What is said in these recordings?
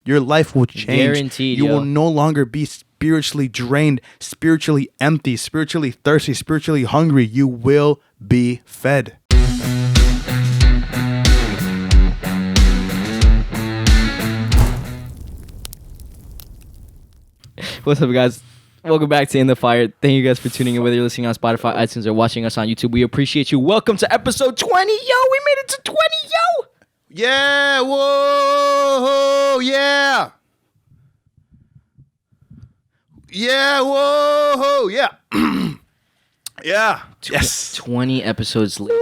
Your life will change. Guaranteed, you will no longer be spiritually drained, spiritually empty, spiritually thirsty, spiritually hungry. You will be fed. What's up, guys? Welcome back to In the Fire. Thank you guys for tuning in, whether you're listening on Spotify, iTunes, or watching us on YouTube. We appreciate you. Welcome to episode 20. Yo, we made it to 20, yo! Yeah, whoa, yeah. Yeah, whoa, yeah. Yeah, yes. 20 episodes later.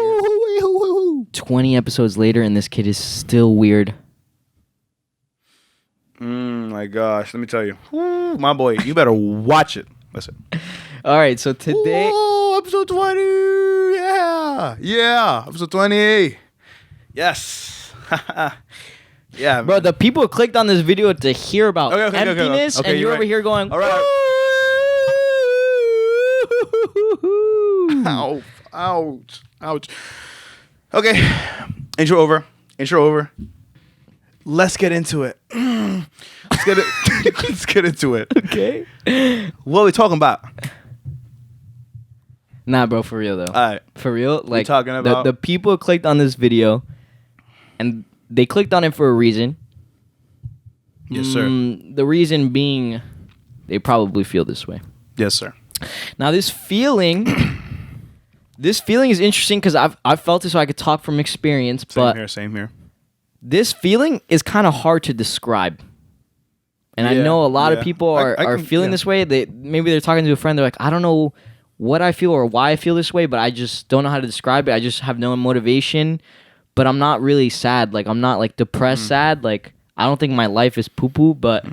20 episodes later, and this kid is still weird. My gosh, let me tell you. Woo, my boy, you better watch it. Listen. All right, so today... Whoa, episode 20. Yeah, episode 20. Yes. Yeah, Bro, man. the people clicked on this video to hear about Okay, emptiness, and you're right. over here going... All right. Ow, ouch, ouch. Okay, intro over. Let's get into it. Let's get into it. Okay. What are we talking about? Nah, bro, for real, though. All right. For real, like talking about- the people clicked on this video, and they clicked on it for a reason. Yes, sir. The reason being, they probably feel this way. Yes, sir. Now, this feeling is interesting because I've felt it, so I could talk from experience. Same here. This feeling is kind of hard to describe. And I Yeah, know a lot of yeah. people I are can- feeling yeah. this way. Maybe they're talking to a friend. They're like, I don't know what I feel or why I feel this way, but I just don't know how to describe it. I just have no motivation, but I'm not really sad. Like, I'm not like depressed sad. Like, I don't think my life is poo-poo, but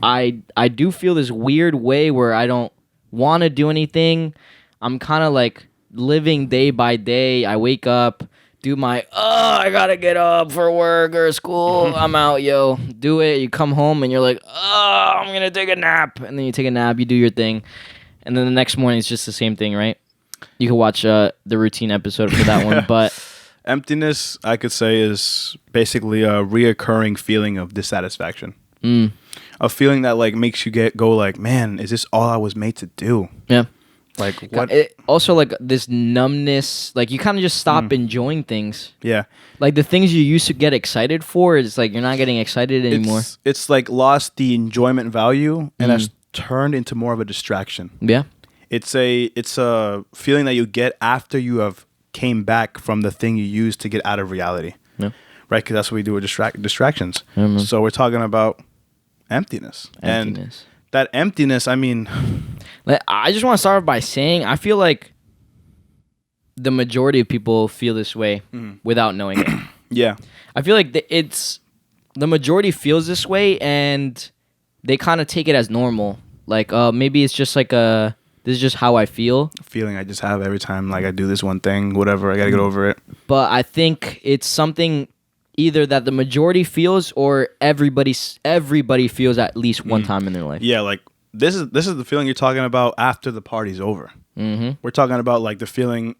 I do feel this weird way where I don't want to do anything. I'm kind of like living day by day. I wake up, do my, I gotta get up for work or school. I'm out, yo. Do it. You come home and you're like, I'm gonna take a nap. And then you take a nap, you do your thing. And then the next morning it's just the same thing, right? You can watch the routine episode for that one. But Emptiness, I could say, is basically a reoccurring feeling of dissatisfaction. A feeling that like makes you go like, man, is this all I was made to do? yeah. Like what? It, also, like this numbness, like you kind of just stop enjoying things. Yeah. Like the things you used to get excited for, it's like you're not getting excited anymore. It's like lost the enjoyment value and has turned into more of a distraction. Yeah. It's a feeling that you get after you have came back from the thing you used to get out of reality. Yeah. Right? Because that's what we do with distractions. Yeah, man. So we're talking about emptiness. And that emptiness, I mean... Like, I just want to start off by saying I feel like the majority of people feel this way without knowing it. Yeah. I feel like the majority feels this way and they kind of take it as normal. Like, maybe it's just like this is just how I feel. Feeling I just have every time like I do this one thing, whatever, I gotta get over it. But I think it's something either that the majority feels or everybody feels at least one time in their life. Yeah, like this is the feeling you're talking about after the party's over. We're talking about like the feeling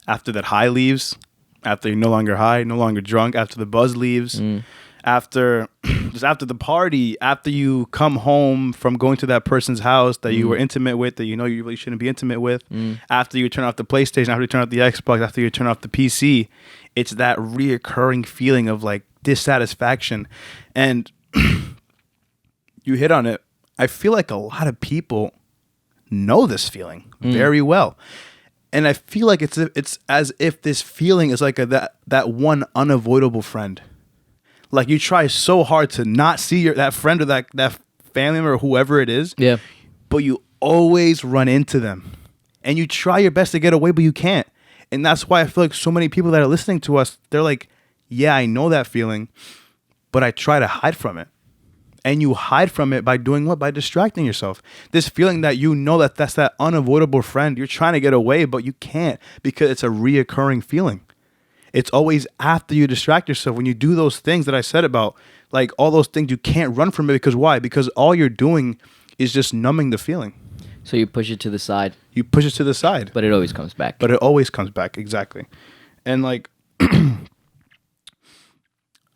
after that high leaves, after you're no longer high, no longer drunk, after the buzz leaves, after the party, after you come home from going to that person's house that you were intimate with, that you know you really shouldn't be intimate with, after you turn off the PlayStation, after you turn off the Xbox, after you turn off the PC. It's that reoccurring feeling of like dissatisfaction. And you hit on it. I feel like a lot of people know this feeling very well. And I feel like it's as if this feeling is like that one unavoidable friend. Like you try so hard to not see that friend or that family member or whoever it is. Yeah. But you always run into them. And you try your best to get away, but you can't. And that's why I feel like so many people that are listening to us, they're like, yeah, I know that feeling, but I try to hide from it. And you hide from it by doing what? By distracting yourself. This feeling that you know that's that unavoidable friend. You're trying to get away, but you can't because it's a reoccurring feeling. It's always after you distract yourself. When you do those things that I said about, like all those things, you can't run from it because why? Because all you're doing is just numbing the feeling. So you push it to the side. You push it to the side. But it always comes back. But it always comes back, exactly. And like,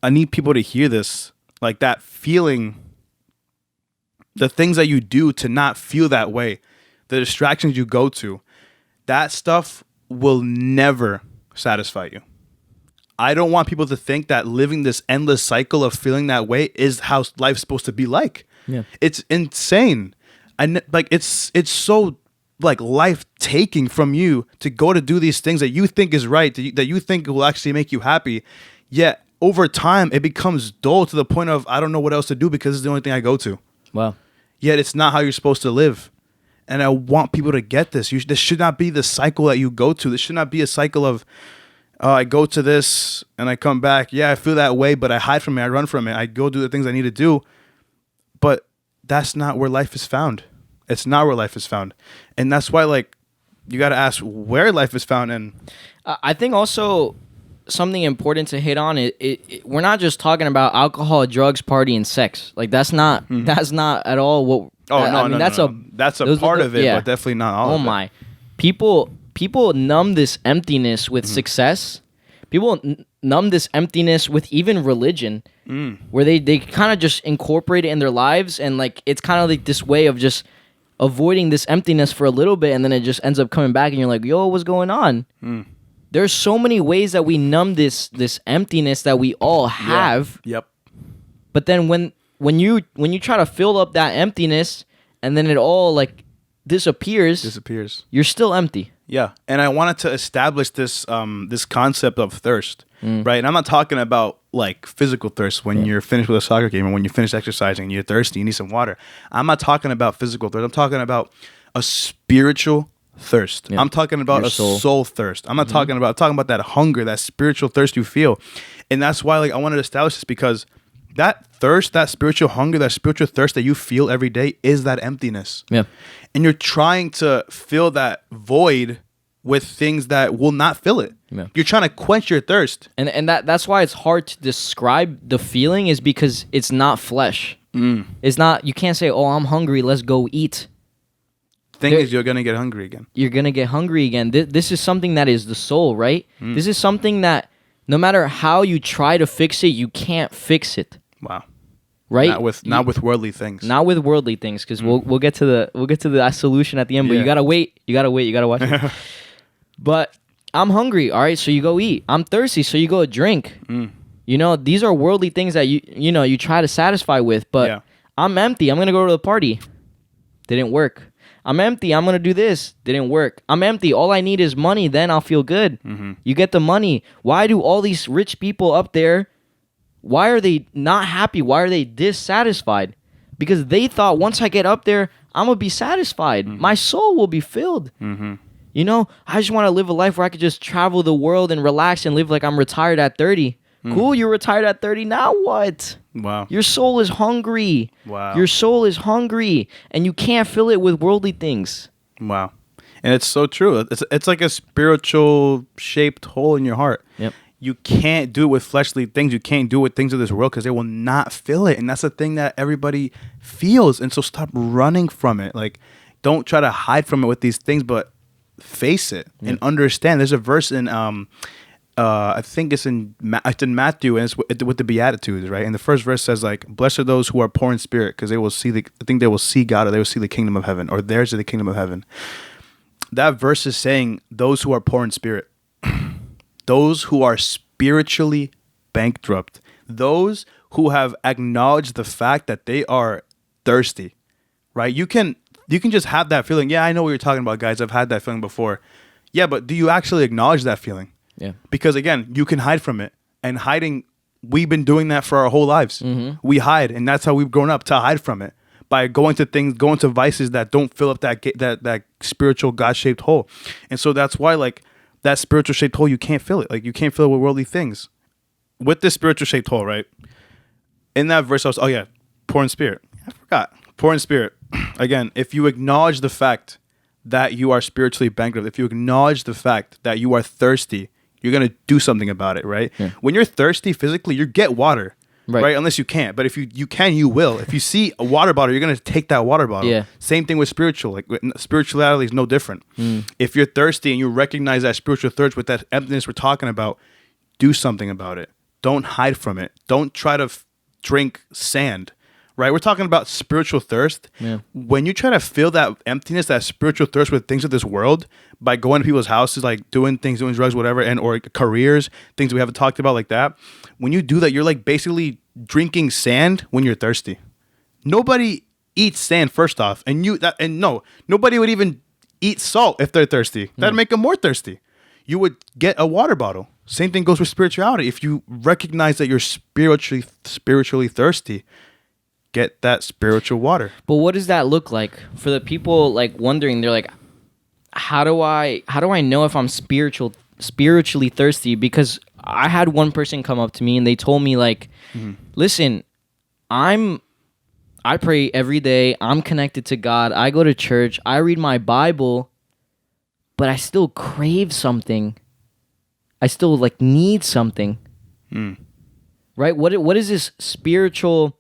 I need people to hear this like that feeling, the things that you do to not feel that way, the distractions you go to, that stuff will never satisfy you. I don't want people to think that living this endless cycle of feeling that way is how life's supposed to be like. Yeah. It's insane. Like it's so like life taking from you to go to do these things that you think is right, that you think will actually make you happy. Yet over time it becomes dull to the point of I don't know what else to do because it's the only thing I go to. Wow. Yet it's not how you're supposed to live. And I want people to get this. This should not be the cycle that you go to. This should not be a cycle of, I go to this and I come back. Yeah, I feel that way, but I hide from it. I run from it. I go do the things I need to do. But that's not where life is found. It's not where life is found. And that's why, like, you got to ask where life is found. And I think also something important to hit on, we're not just talking about alcohol, drugs, party, and sex. Like, that's not at all what... that's a part of it, but definitely not all of it. Oh my. People numb this emptiness with success. People numb this emptiness with even religion, where they kind of just incorporate it in their lives, and like it's kind of like this way of just avoiding this emptiness for a little bit, and then it just ends up coming back, and you're like, yo, what's going on? There's so many ways that we numb this emptiness that we all have. Yeah. Yep. But then when you try to fill up that emptiness and then it all like disappears, you're still empty. Yeah. And I wanted to establish this this concept of thirst, right? And I'm not talking about like physical thirst when you're finished with a soccer game or when you finish exercising and you're thirsty, you need some water. I'm not talking about physical thirst. I'm talking about a spiritual thirst. I'm talking about a soul thirst. I'm not talking about that hunger, that spiritual thirst you feel. And that's why like I wanted to establish this, because that thirst, that spiritual hunger, that spiritual thirst that you feel every day is that emptiness. Yeah. And you're trying to fill that void with things that will not fill it. Yeah. You're trying to quench your thirst. And that's why it's hard to describe the feeling, is because it's not flesh. It's not, you can't say, oh, I'm hungry, let's go eat. Thing is, you're going to get hungry again. You're going to get hungry again. This is something that is the soul, right? This is something that no matter how you try to fix it, you can't fix it. Wow. Right? Not with worldly things. Not with worldly things, because we'll get to the solution at the end. But you gotta wait. You gotta watch it. But I'm hungry. All right, so you go eat. I'm thirsty, so you go drink. You know, these are worldly things that you try to satisfy with. But I'm empty. I'm gonna go to the party. Didn't work. I'm empty. I'm gonna do this. Didn't work. I'm empty. All I need is money. Then I'll feel good. You get the money. Why do all these rich people up there? Why are they not happy? Why are they dissatisfied? Because they thought, once I get up there, I'm going to be satisfied. My soul will be filled. You know, I just want to live a life where I could just travel the world and relax and live like I'm retired at 30. Cool, you're retired at 30. Now what? Wow. Your soul is hungry. Wow. Your soul is hungry, and you can't fill it with worldly things. Wow. And it's so true. It's like a spiritual shaped hole in your heart. Yep. You can't do it with fleshly things. You can't do it with things of this world because they will not fill it. And that's the thing that everybody feels. And so stop running from it. Like, don't try to hide from it with these things, but face it and understand. There's a verse in, I think it's in Matthew, and it's with the Beatitudes, right? And the first verse says, like, blessed are those who are poor in spirit, because they will see they will see God, or they will see the kingdom of heaven, or theirs is the kingdom of heaven. That verse is saying those who are poor in spirit. Those who are spiritually bankrupt, those who have acknowledged the fact that they are thirsty, right? You can just have that feeling. Yeah, I know what you're talking about, guys. I've had that feeling before. Yeah, but do you actually acknowledge that feeling? Yeah. Because again, you can hide from it, and hiding, we've been doing that for our whole lives. We hide, and that's how we've grown up, to hide from it, by going to vices that don't fill up that spiritual God-shaped hole. And so that's why, like, that spiritual shaped hole, you can't fill it. Like, you can't fill it with worldly things. With this spiritual shaped hole, right? In that verse, poor in spirit. I forgot. Poor in spirit. Again, if you acknowledge the fact that you are spiritually bankrupt, if you acknowledge the fact that you are thirsty, you're going to do something about it, right? Yeah. When you're thirsty physically, you get water. Right. Unless you can't. But if you can, you will. If you see a water bottle, you're going to take that water bottle. Yeah. Same thing with spiritual. Like, spirituality is no different. If you're thirsty and you recognize that spiritual thirst with that emptiness we're talking about, do something about it. Don't hide from it. Don't try to drink sand, right? We're talking about spiritual thirst. Yeah. When you try to fill that emptiness, that spiritual thirst with things of this world by going to people's houses, like doing things, doing drugs, whatever, and or careers, things we haven't talked about like that. When you do that, you're like basically drinking sand when you're thirsty. Nobody eats sand first off, nobody would even eat salt if they're thirsty. That'd make them more thirsty. You would get a water bottle. Same thing goes with spirituality. If you recognize that you're spiritually thirsty, get that spiritual water. But what does that look like for the people like wondering? They're like, how do I know if I'm spiritually thirsty? Because I had one person come up to me and they told me like, listen, I pray every day. I'm connected to God. I go to church. I read my Bible, but I still crave something. I still like need something. Right? What is this spiritual?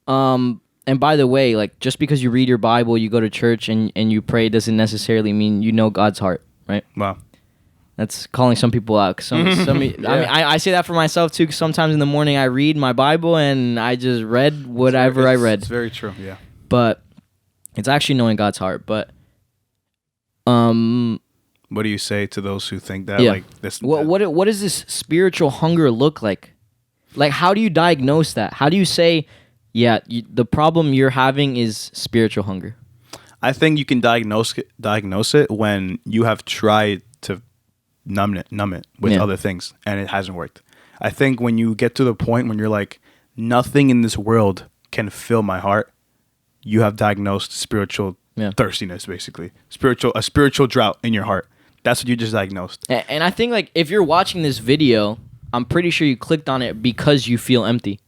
And by the way, like just because you read your Bible, you go to church and you pray doesn't necessarily mean you know God's heart, right? Wow. That's calling some people out. Yeah. I mean, I say that for myself too. 'Cause sometimes in the morning I read my Bible and I just read whatever I read. It's very true. Yeah. But it's actually knowing God's heart. But what do you say to those who think that like this? What does this spiritual hunger look like? Like, how do you diagnose that? How do you say, the problem you're having is spiritual hunger? I think you can diagnose it when you have tried to numb it with other things and it hasn't worked. I think when you get to the point when you're like, nothing in this world can fill my heart, you have diagnosed spiritual thirstiness, basically. A spiritual drought in your heart. That's what you just diagnosed. And I think like if you're watching this video, I'm pretty sure you clicked on it because you feel empty.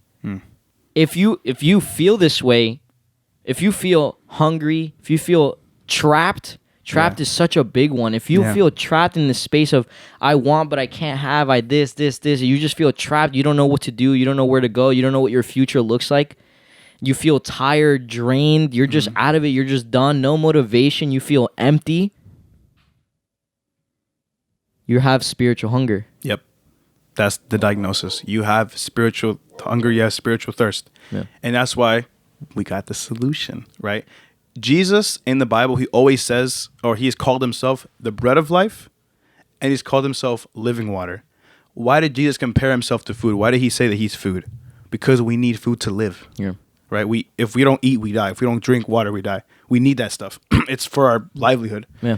If you feel this way, if you feel hungry, if you feel trapped is such a big one. If you feel trapped in the space of I want but I can't have, this, you just feel trapped, you don't know what to do, you don't know where to go, you don't know what your future looks like. You feel tired, drained, you're just out of it, you're just done, no motivation, you feel empty. You have spiritual hunger. Yep. That's the diagnosis. You have spiritual hunger, you have spiritual thirst. Yeah. And that's why we got the solution, right? Jesus in the Bible, he always says, or he's called himself the bread of life, and he's called himself living water. Why did Jesus compare himself to food? Why did he say that he's food? Because we need food to live. Yeah. Right? If we don't eat, we die. If we don't drink water, we die. We need that stuff. It's for our livelihood. Yeah.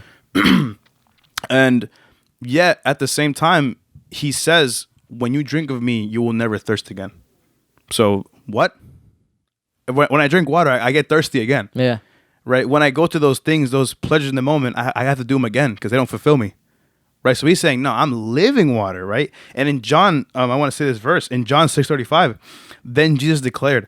And yet, at the same time, he says, when you drink of me, you will never thirst again. So, what? When I drink water, I get thirsty again. Yeah. Right? When I go to those things, those pleasures in the moment, I have to do them again because they don't fulfill me. Right? So he's saying, no, I'm living water, right? And in John, I want to say this verse, in John 6:35, then Jesus declared,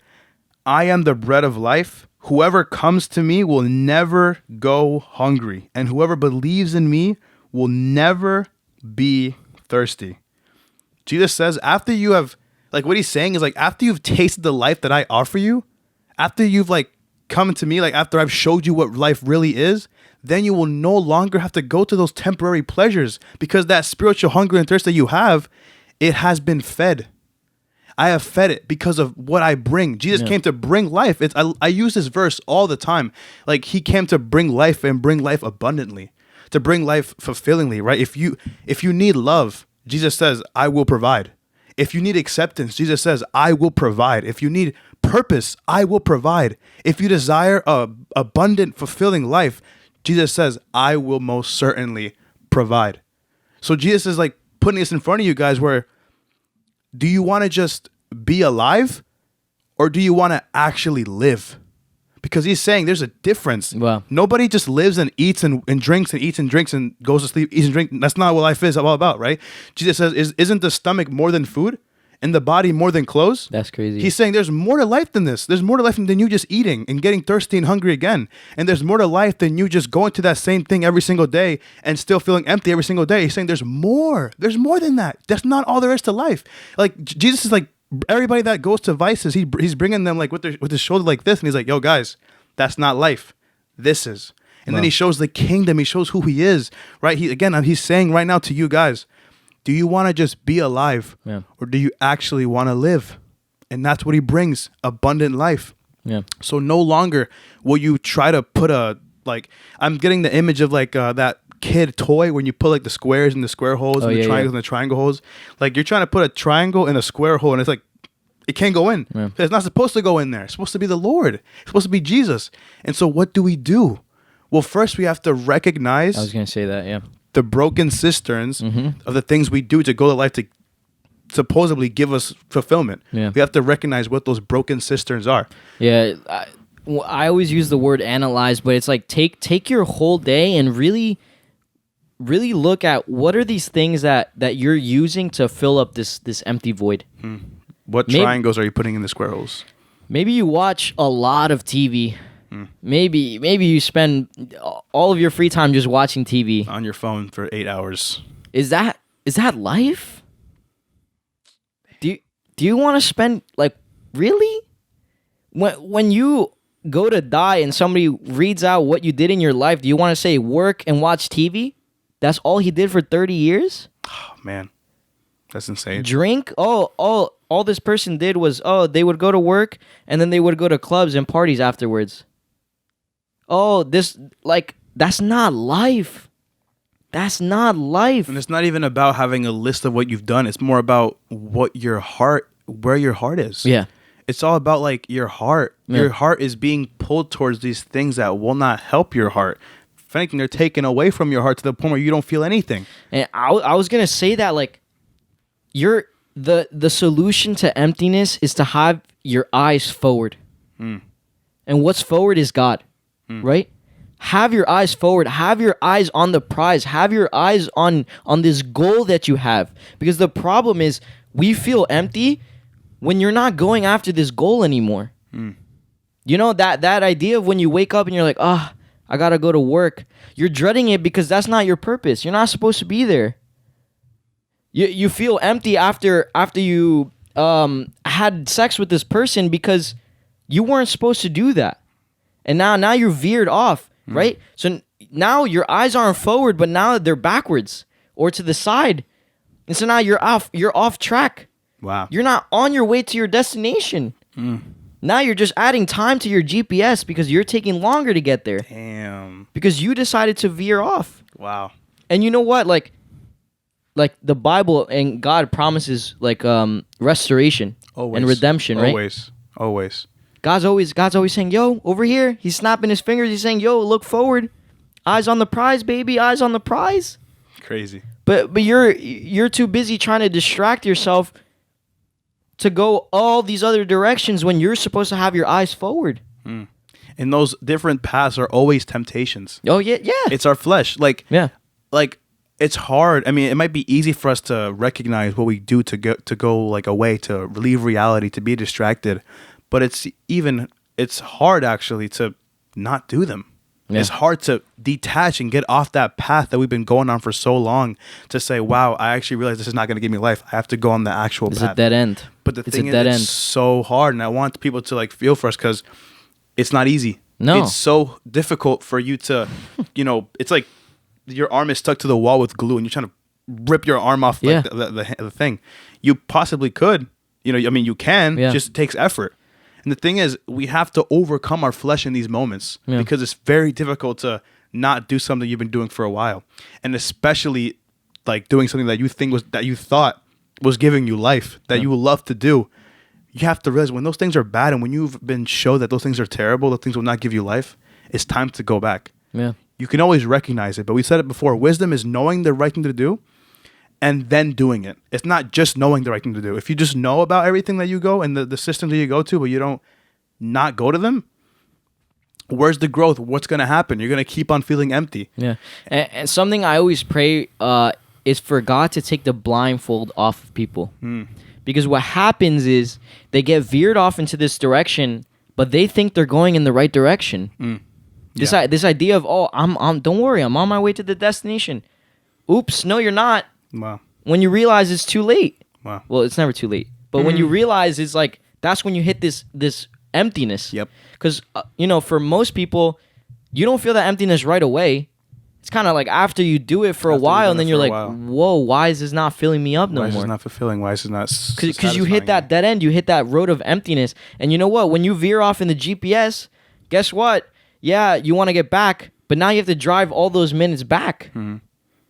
I am the bread of life. Whoever comes to me will never go hungry, and whoever believes in me will never be thirsty. Jesus says, after you have, like what he's saying is like, after you've tasted the life that I offer you, after you've like come to me, like after I've showed you what life really is, then you will no longer have to go to those temporary pleasures because that spiritual hunger and thirst that you have, it has been fed. I have fed it because of what I bring. Jesus came to bring life. I use this verse all the time. Like he came to bring life and bring life abundantly, to bring life fulfillingly, right? If you need love, Jesus says, I will provide. If you need acceptance, Jesus says, I will provide. If you need purpose, I will provide. If you desire a abundant, fulfilling life, Jesus says, I will most certainly provide. So Jesus is like putting this in front of you guys where, do you want to just be alive or do you want to actually live? Because he's saying there's a difference. Wow. Nobody just lives and eats and drinks and eats and drinks and goes to sleep, eats and drinks. That's not what life is all about, right? Jesus says, isn't the stomach more than food and the body more than clothes? That's crazy. He's saying there's more to life than this. There's more to life than you just eating and getting thirsty and hungry again. And there's more to life than you just going to that same thing every single day and still feeling empty every single day. He's saying there's more. There's more than that. That's not all there is to life. Like Jesus is like, everybody that goes to vices, he's bringing them like with his shoulder like this. And he's like, yo guys, that's not life. This is. And then he shows the kingdom. He shows who he is, right? He's saying right now to you guys, do you want to just be alive or do you actually want to live? And that's what he brings, abundant life. Yeah. So no longer will you try to put I'm getting the image of that kid toy when you put like the squares in the square holes and the triangles in the triangle holes. Like you're trying to put a triangle in a square hole and it's like, it can't go in. Yeah. It's not supposed to go in there. It's supposed to be the Lord. It's supposed to be Jesus. And so what do? Well, first we have to recognize. I was going to say that, yeah. The broken cisterns of the things we do to go to life to supposedly give us fulfillment. Yeah. We have to recognize what those broken cisterns are. Yeah. I always use the word analyze, but it's like take your whole day and really look at what are these things that you're using to fill up this empty void. What triangles are you putting in the square holes? Maybe you watch a lot of TV. Maybe you spend all of your free time just watching TV on your phone for 8 hours. Is that life? Do you want to spend really? When you go to die and somebody reads out what you did in your life, do you want to say work and watch TV? That's all he did for 30 years? Oh, man. That's insane. Drink? All this person did was, they would go to work and then they would go to clubs and parties afterwards. That's not life. That's not life. And it's not even about having a list of what you've done. It's more about where your heart is. Yeah. It's all about your heart. Yeah. Your heart is being pulled towards these things that will not help your heart. If anything, they're taken away from your heart to the point where you don't feel anything. And I was gonna say that the solution to emptiness is to have your eyes forward. And what's forward is God, right? Have your eyes forward. Have your eyes on the prize. Have your eyes on this goal that you have. Because the problem is we feel empty when you're not going after this goal anymore. You know, that idea of when you wake up and you're like, I gotta go to work. You're dreading it because that's not your purpose. You're not supposed to be there. You feel empty after you had sex with this person because you weren't supposed to do that. And now you're veered off, right? So now your eyes aren't forward, but now they're backwards or to the side. And so now you're off track. Wow. You're not on your way to your destination. Now you're just adding time to your GPS because you're taking longer to get there. Damn. Because you decided to veer off. Wow. And you know what? Like the Bible and God promises restoration and redemption, right? Always. God's always saying, yo, over here. He's snapping his fingers. He's saying, yo, look forward. Eyes on the prize, baby. Eyes on the prize. Crazy. But you're too busy trying to distract yourself to go all these other directions when you're supposed to have your eyes forward. And those different paths are always temptations. Oh, yeah. It's our flesh. It's hard. I mean, it might be easy for us to recognize what we do to go away, to relieve reality, to be distracted. But it's hard actually to not do them. Yeah. It's hard to detach and get off that path that we've been going on for so long to say, wow, I actually realize this is not going to give me life. I have to go on the actual path. It's a dead end. But the thing is, it's so hard. And I want people to feel for us because it's not easy. No. It's so difficult for you to, it's like your arm is stuck to the wall with glue and you're trying to rip your arm off the thing. You possibly could, you can, just takes effort. And the thing is, we have to overcome our flesh in these moments because it's very difficult to not do something you've been doing for a while. And especially doing something that you thought was giving you life, that you love to do. You have to realize when those things are bad and when you've been shown that those things are terrible, those things will not give you life, it's time to go back. Yeah. You can always recognize it, but we said it before. Wisdom is knowing the right thing to do and then doing it. It's not just knowing the right thing to do. If you just know about everything that you go and the systems that you go to, but you don't not go to them, where's the growth? What's going to happen? You're going to keep on feeling empty. Yeah. And something I always pray is for God to take the blindfold off of people. Because what happens is they get veered off into this direction, but they think they're going in the right direction. This idea of, don't worry, I'm on my way to the destination. Oops, no, you're not. Wow. When you realize it's too late. Wow. Well, it's never too late. But when you realize it's that's when you hit this emptiness. Yep. Because, for most people, you don't feel that emptiness right away. it's kind of like after you do it for a while, and then you're like, whoa, why is this not filling me up no more? Why is this not fulfilling? Why is this not Because you hit that dead end. You hit that road of emptiness. And you know what? When you veer off in the GPS, guess what? Yeah, you want to get back, but now you have to drive all those minutes back. Mm-hmm.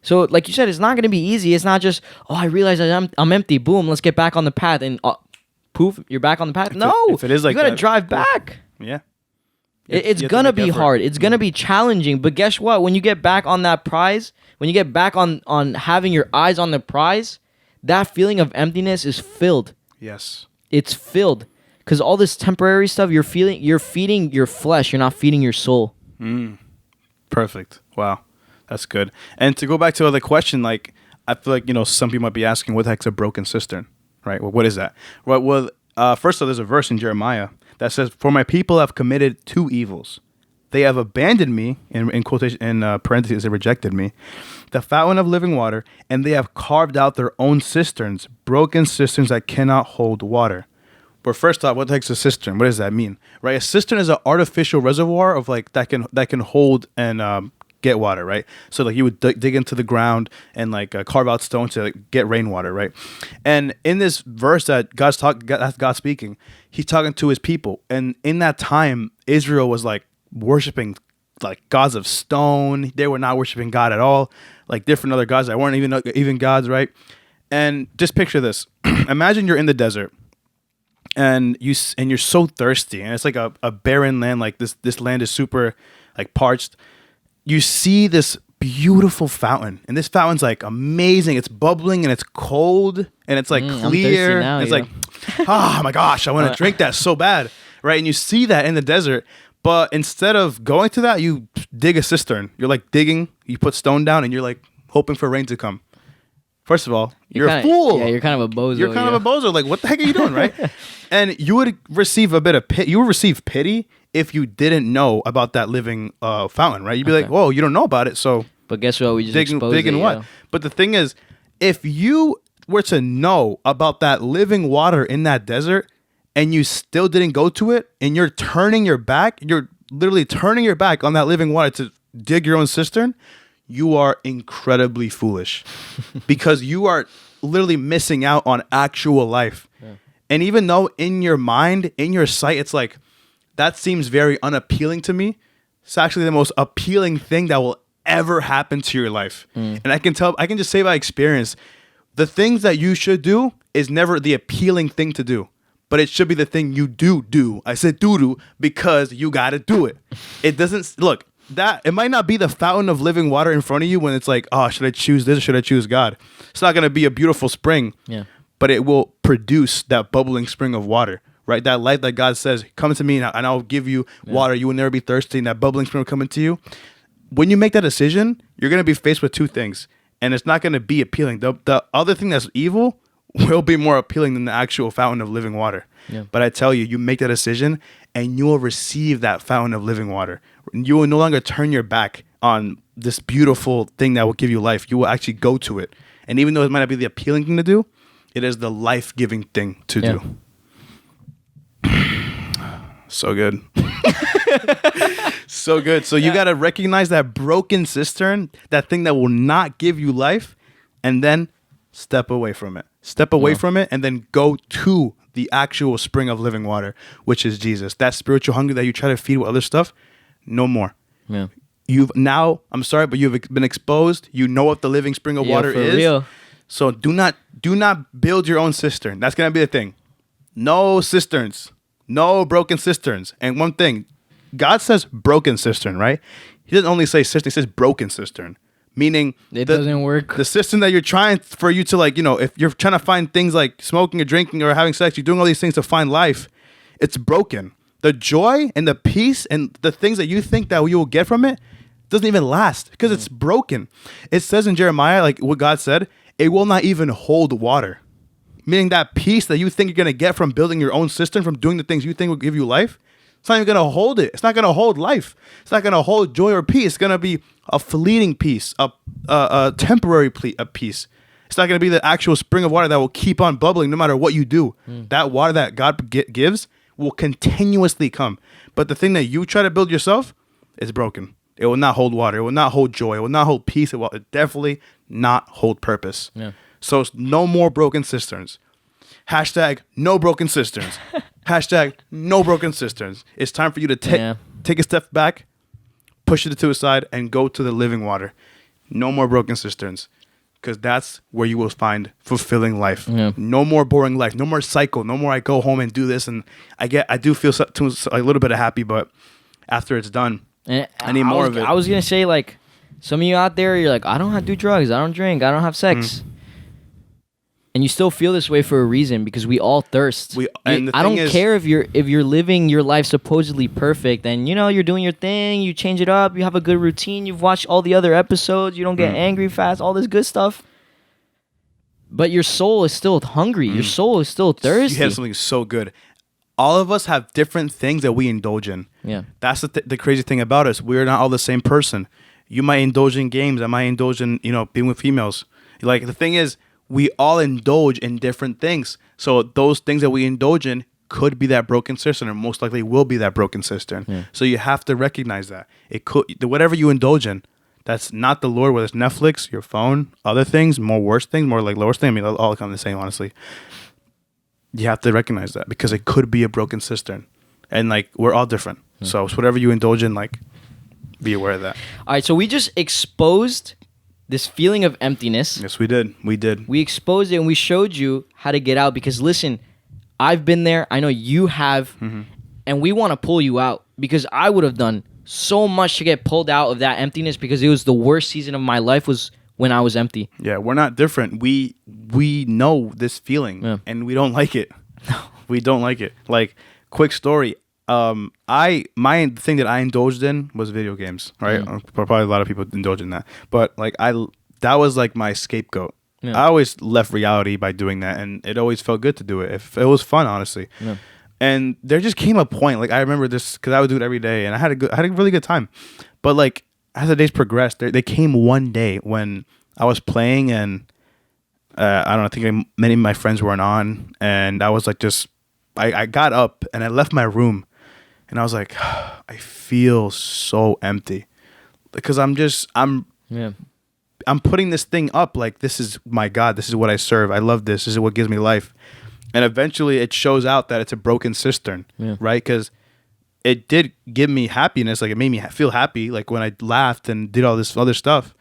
So like you said, it's not going to be easy. It's not just, oh, I realize that I'm empty. Boom, let's get back on the path. And poof, you're back on the path. If it is like you got to drive back. Yeah. It's going to be hard. It's going to be challenging. But guess what? When you get back on that prize, when you get back on having your eyes on the prize, that feeling of emptiness is filled. Yes. It's filled. Because all this temporary stuff, you're feeding your flesh. You're not feeding your soul. Perfect. Wow. That's good. And to go back to the question, like, I feel like, some people might be asking, what the heck's a broken cistern? Right? Well, what is that? Well, first of all, there's a verse in Jeremiah that says, "For my people have committed two evils. They have abandoned me," in quotation, in parentheses, they rejected me, "the fountain of living water, and they have carved out their own cisterns, broken cisterns that cannot hold water." But first off, what the heck's a cistern? What does that mean? Right? A cistern is an artificial reservoir of like that can hold and get water, right? So like you would dig into the ground and like carve out stone to like, get rainwater, right? And in this verse that that's God speaking, he's talking to his people, and in that time, Israel was like worshiping like gods of stone. They were not worshiping God at all, like different other gods that weren't even gods, right? And just picture this: imagine you're in the desert, and you're so thirsty, and it's like a barren land. Like this land is super like parched. You see this beautiful fountain, and this fountain's like amazing. It's bubbling and it's cold and it's like clear. Now, it's like, oh my gosh, I want to drink that so bad, right? And you see that in the desert, but instead of going to that, you dig a cistern. You're like digging, you put stone down, and you're like hoping for rain to come. First of all, you're a fool. Yeah, you're kind of a bozo. You're kind of a bozo. Like, what the heck are you doing, right? And you would receive a bit of you would receive pity if you didn't know about that living fountain, right? You'd be like, whoa, you don't know about it, so. But guess what? We just exposed digging it, what? But the thing is, if you were to know about that living water in that desert, and you still didn't go to it, and you're literally turning your back on that living water to dig your own cistern, you are incredibly foolish because you are literally missing out on actual life. Yeah. And even though in your mind, in your sight, it's like, that seems very unappealing to me, it's actually the most appealing thing that will ever happen to your life. And I can just say by experience, the things that you should do is never the appealing thing to do, but it should be the thing you do. I said do because you got to do it. It doesn't, look, that it might not be the fountain of living water in front of you when it's like, oh, should I choose this or should I choose God? It's not going to be a beautiful spring, but it will produce that bubbling spring of water, right? That light that God says, come to me and I'll give you water. You will never be thirsty, and that bubbling spring will come into you. When you make that decision, you're going to be faced with two things, and it's not going to be appealing. The other thing that's evil will be more appealing than the actual fountain of living water. Yeah. But I tell you, you make that decision and you will receive that fountain of living water. You will no longer turn your back on this beautiful thing that will give you life. You will actually go to it. And even though it might not be the appealing thing to do, it is the life-giving thing to do. So good. So good. So you got to recognize that broken cistern, that thing that will not give you life, and then step away from it. Step away from it and then go to the actual spring of living water, which is Jesus. That spiritual hunger that you try to feed with other stuff, no more. Yeah. I'm sorry, but you've been exposed. You know what the living spring of water is. Real. So do not build your own cistern. That's going to be the thing. No cisterns. No broken cisterns. And one thing, God says broken cistern, right? He doesn't only say cistern, he says broken cistern. Meaning it doesn't work. The cistern that you're trying for you to if you're trying to find things like smoking or drinking or having sex, you're doing all these things to find life, it's broken. The joy and the peace and the things that you think that you will get from it doesn't even last because it's broken. It says in Jeremiah, like what God said, it will not even hold water. Meaning that peace that you think you're going to get from building your own cistern, from doing the things you think will give you life, it's not even going to hold it. It's not going to hold life. It's not going to hold joy or peace. It's going to be a fleeting peace, a temporary peace. It's not going to be the actual spring of water that will keep on bubbling no matter what you do. That water that God gives will continuously come. But the thing that you try to build yourself is broken. It will not hold water. It will not hold joy. It will not hold peace. It will definitely not hold purpose. Yeah. So it's no more broken cisterns. Hashtag no broken cisterns. Hashtag no broken cisterns. It's time for you to take a step back, push it to the side, and go to the living water. No more broken cisterns. Because that's where you will find fulfilling life. Yeah. No more boring life. No more cycle. No more I go home and do this. And I do feel a little bit of happy, but after it's done, I need more of it. I was going to say, like, some of you out there, you're like, I don't have to do drugs. I don't drink. I don't have sex. And you still feel this way for a reason, because we all thirst. I don't care if you're living your life supposedly perfect and you're doing your thing, you change it up, you have a good routine, you've watched all the other episodes, you don't get angry fast, all this good stuff. But your soul is still hungry. Your soul is still thirsty. You have something so good. All of us have different things that we indulge in. Yeah. That's the crazy thing about us. We're not all the same person. You might indulge in games. I might indulge in, being with females. Like, the thing is, we all indulge in different things. So those things that we indulge in could be that broken cistern, or most likely will be that broken cistern. Yeah. So you have to recognize that. It could, whatever you indulge in, that's not the Lord, whether it's Netflix, your phone, other things, more worse things, more like lower things. I mean, all kind of the same, honestly. You have to recognize that, because it could be a broken cistern. And, like, we're all different. Yeah. So it's whatever you indulge in, like, be aware of that. All right, so we just exposed this feeling of emptiness. Yes, we did. We exposed it and we showed you how to get out, because, listen, I've been there. I know you have. And we want to pull you out, because I would have done so much to get pulled out of that emptiness, because it was the worst season of my life was when I was empty. Yeah, we're not different. We know this feeling, and we don't like it. No, we don't like it. Like, quick story. My thing that I indulged in was video games, right? Probably a lot of people indulge in that, but like that was like my scapegoat. Yeah. I always left reality by doing that, and it always felt good to do it. It was fun, honestly. Yeah. And there just came a point, like, I remember this, because I would do it every day, and I had a really good time. But like, as the days progressed, they came one day when I was playing, and I don't know, I think many of my friends weren't on, and I was like, I got up and I left my room. And I was like, I feel so empty, because I'm putting this thing up like, this is my God. This is what I serve. I love this. This is what gives me life. And eventually it shows out that it's a broken cistern, right? Because it did give me happiness. Like, it made me feel happy, like when I laughed and did all this other stuff.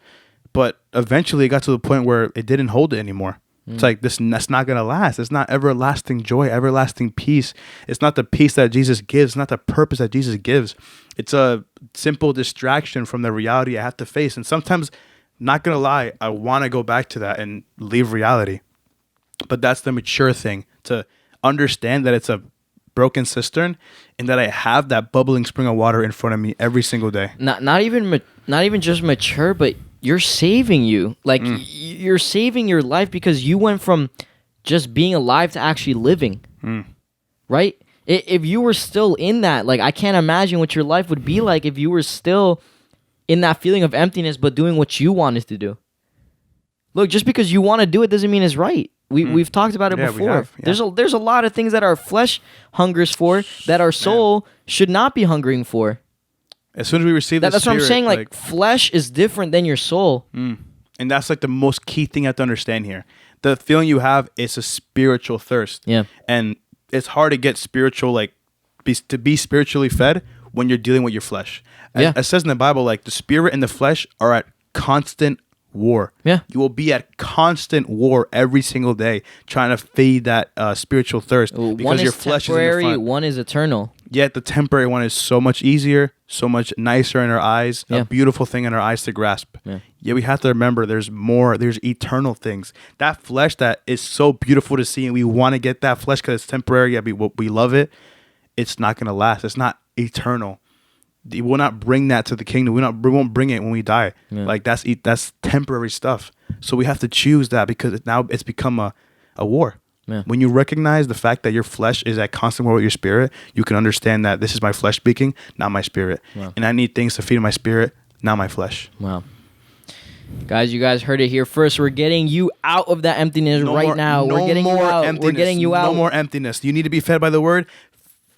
But eventually it got to the point where it didn't hold it anymore. It's like, that's not going to last. It's not everlasting joy, everlasting peace. It's not the peace that Jesus gives. It's not the purpose that Jesus gives. It's a simple distraction from the reality I have to face. And sometimes, not going to lie, I want to go back to that and leave reality. But that's the mature thing, to understand that it's a broken cistern, and that I have that bubbling spring of water in front of me every single day. Not even just mature, but you're saving you. Like, you're saving your life, because you went from just being alive to actually living. Right? If you were still in that, like, I can't imagine what your life would be like if you were still in that feeling of emptiness, but doing what you wanted to do. Look, just because you want to do it doesn't mean it's right. We've talked about it before. We have, yeah. There's a lot of things that our flesh hungers for that our soul should not be hungering for. As soon as we receive that's Spirit, what I'm saying. Like, flesh is different than your soul. And that's like the most key thing you have to understand here. The feeling you have is a spiritual thirst. Yeah. And it's hard to get spiritual, like, to be spiritually fed when you're dealing with your flesh. It says in the Bible, like, the spirit and the flesh are at constant war. Yeah. You will be at constant war every single day trying to feed that spiritual thirst, because your flesh is in the front. One is eternal. Yet the temporary one is so much easier, so much nicer in our eyes, a beautiful thing in our eyes to grasp. Yeah. Yet we have to remember there's more, there's eternal things. That flesh that is so beautiful to see, and we want to get that flesh because it's temporary, yet we love it, it's not going to last. It's not eternal. We will not bring that to the kingdom. We won't bring it when we die. Yeah. Like, that's temporary stuff. So we have to choose that, because now it's become a war. Yeah. When you recognize the fact that your flesh is at constant war with your spirit, you can understand that this is my flesh speaking, not my spirit. Wow. And I need things to feed my spirit, not my flesh. Wow. Guys, you guys heard it here first. We're getting you out of that emptiness now. We're getting you out. We're getting you out. No more emptiness. You need to be fed by the word.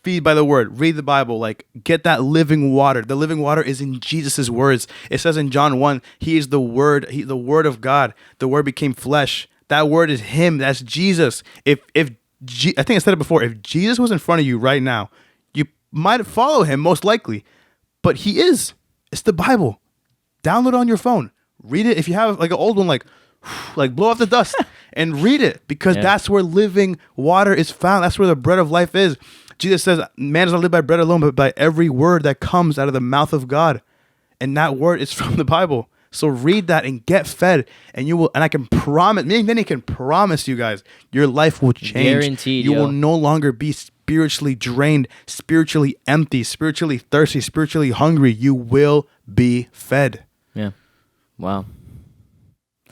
feed by the word, read the Bible, like get that living water. The living water is in Jesus' words. It says in John 1, he is the word, the word of God. The word became flesh. That word is him. That's Jesus. I think I said it before, if Jesus was in front of you right now, you might follow him most likely, but he is. It's the Bible. Download it on your phone. Read it. If you have like an old one, like blow off the dust and read it, because that's where living water is found. That's where the bread of life is. Jesus says, man does not live by bread alone, but by every word that comes out of the mouth of God. And that word is from the Bible. So read that and get fed, and you will. And I can promise, then he can promise you guys, your life will change. Guaranteed. You will no longer be spiritually drained, spiritually empty, spiritually thirsty, spiritually hungry. You will be fed. Yeah. Wow.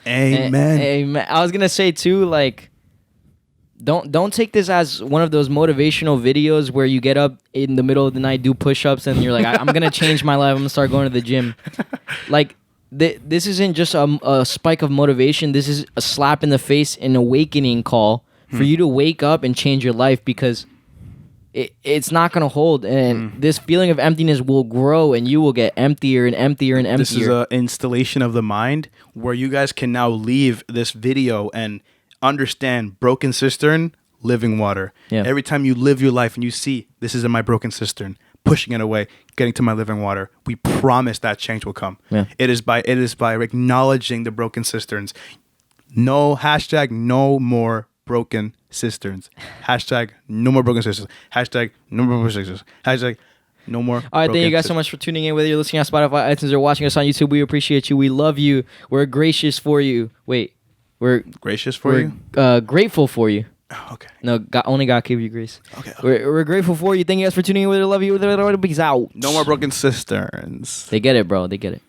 Amen. Amen. I was gonna say too, like, don't take this as one of those motivational videos where you get up in the middle of the night, do push-ups, and you're like, I'm gonna change my life. I'm gonna start going to the gym. Like, this isn't just a spike of motivation. This is a slap in the face, an awakening call for you to wake up and change your life, because it's not going to hold, and this feeling of emptiness will grow, and you will get emptier and emptier and emptier. This is an installation of the mind where you guys can now leave this video and understand broken cistern, living water. Yeah. Every time you live your life and you see, this is in my broken cistern, pushing it away, getting to my living water, we promise that change will come. Yeah. It is by acknowledging the broken cisterns. No more broken cisterns. No more broken cisterns. No more broken cisterns. No more. All right, thank you guys so much for tuning in. Whether you're listening on Spotify, iTunes, or watching us on YouTube, we appreciate you. We love you. We're gracious for you. We're gracious for you. Grateful for you. Oh, okay. No, only God gave you grace. Okay. We're grateful for you. Thank you guys for tuning in. We love you. Peace out. No more broken cisterns. They get it, bro. They get it.